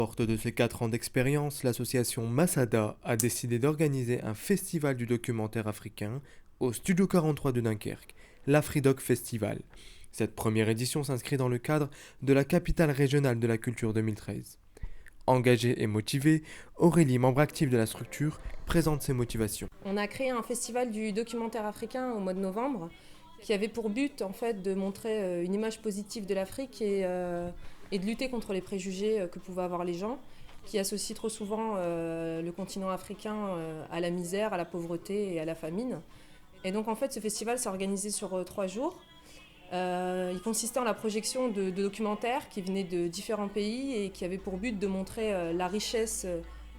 Forte de ses 4 ans d'expérience, l'association Masada a décidé d'organiser un festival du documentaire africain au Studio 43 de Dunkerque, l'Afridoc Festival. Cette première édition s'inscrit dans le cadre de la capitale régionale de la culture 2013. Engagée et motivée, Aurélie, membre active de la structure, présente ses motivations. On a créé un festival du documentaire africain au mois de novembre qui avait pour but en fait de montrer une image positive de l'Afrique et de lutter contre les préjugés que pouvaient avoir les gens qui associent trop souvent le continent africain à la misère, à la pauvreté et à la famine. Et donc en fait ce festival s'est organisé sur 3 jours. Il consistait en la projection de documentaires qui venaient de différents pays et qui avaient pour but de montrer la richesse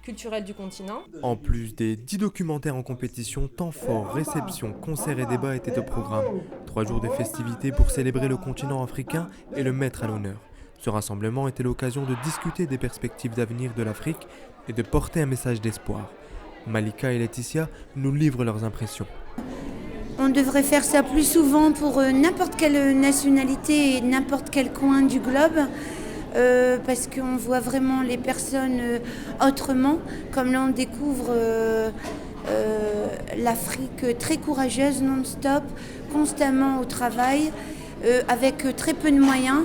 culturelle du continent. En plus des 10 documentaires en compétition, temps forts, réceptions, concerts et débats étaient au programme. 3 jours de festivités pour célébrer le continent africain et le mettre à l'honneur. Ce rassemblement était l'occasion de discuter des perspectives d'avenir de l'Afrique et de porter un message d'espoir. Malika et Laetitia nous livrent leurs impressions. On devrait faire ça plus souvent pour n'importe quelle nationalité et n'importe quel coin du globe. Parce qu'on voit vraiment les personnes autrement, comme là on découvre l'Afrique très courageuse, non-stop, constamment au travail, avec très peu de moyens,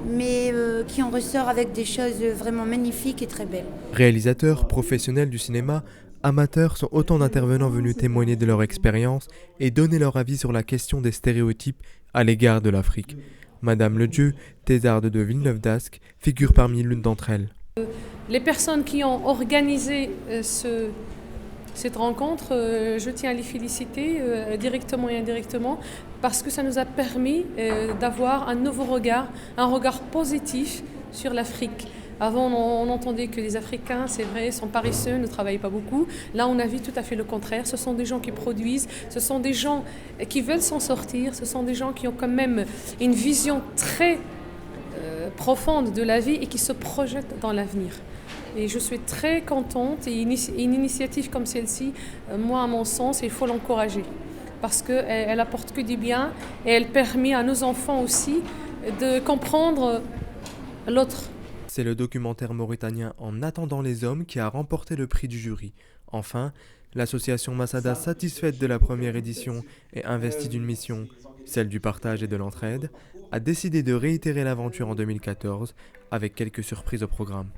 mais qui en ressort avec des choses vraiment magnifiques et très belles. Réalisateurs, professionnels du cinéma, amateurs sont autant d'intervenants venus témoigner de leur expérience et donner leur avis sur la question des stéréotypes à l'égard de l'Afrique. Madame Ledieu, thésarde de Villeneuve-d'Ascq, figure parmi l'une d'entre elles. Les personnes qui ont organisé cette rencontre, je tiens à les féliciter directement et indirectement parce que ça nous a permis d'avoir un nouveau regard, un regard positif sur l'Afrique. Avant, on entendait que les Africains, c'est vrai, sont paresseux, ne travaillent pas beaucoup. Là, on a vu tout à fait le contraire. Ce sont des gens qui produisent, ce sont des gens qui veulent s'en sortir, ce sont des gens qui ont quand même une vision très profonde de la vie et qui se projettent dans l'avenir. Et je suis très contente et une initiative comme celle-ci, moi, à mon sens, il faut l'encourager parce qu'elle apporte que du bien et elle permet à nos enfants aussi de comprendre l'autre. C'est le documentaire mauritanien En attendant les hommes qui a remporté le prix du jury. Enfin, l'association Masada, satisfaite de la première édition et investie d'une mission, celle du partage et de l'entraide, a décidé de réitérer l'aventure en 2014 avec quelques surprises au programme.